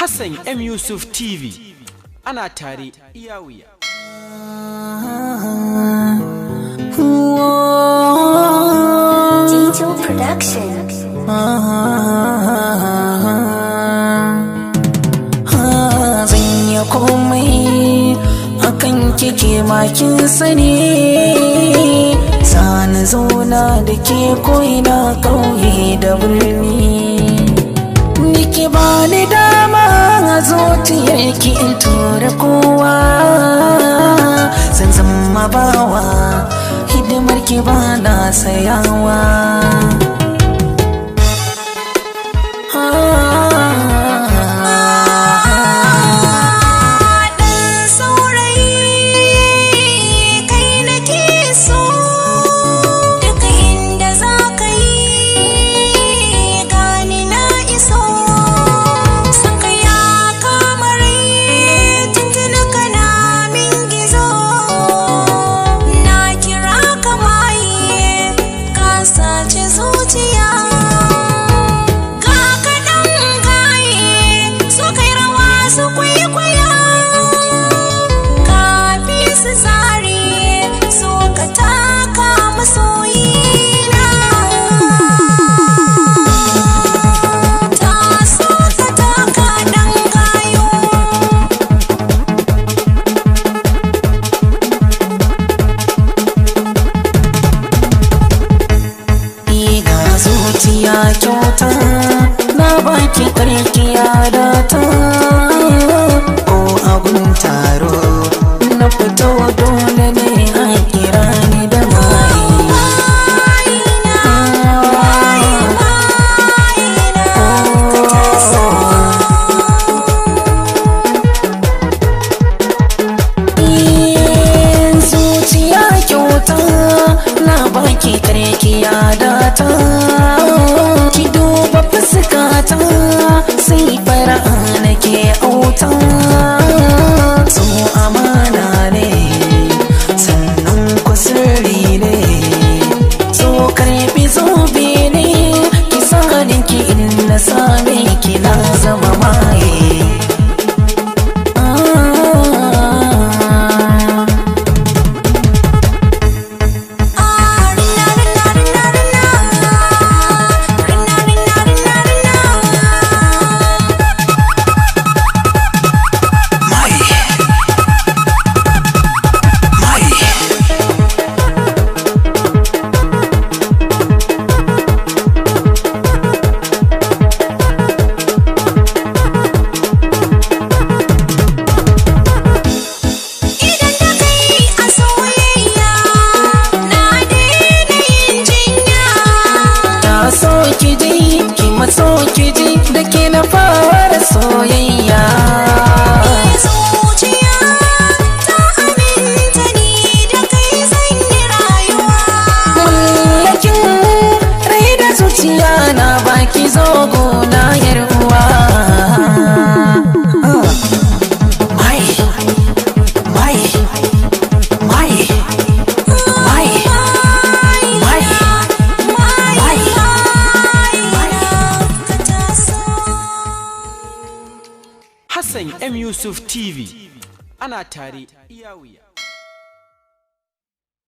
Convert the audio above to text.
Hassan M Yusuf TV ana tare iya wuya. Digital Production. Zan yi komai akan kike makin sani, sani zauna da ke ko'ina ƙauye da birni. Niki ba ni dama a zuciyarki in tura kowa, zan zama bawa hidimarki ba na sayawa. Ya kyauta na baki karkiya da ta, ko abun taro na fito dole ne a kira ni da mai. Zuciya kyauta na baki karkiya da ta, sai fara'a nake auta. So amana ne sannan ku sirri ne, so karbi zobe ne ki sadinki in na same ki na zama maye. So ki ji da ke na fara soyayya. Zuciya ta aminta ni da kai zan yi rayuwa. Mallakin rai da zuciya na baki zogo na yarwa. Hassan M Yusuf TV ana tare iya wuya.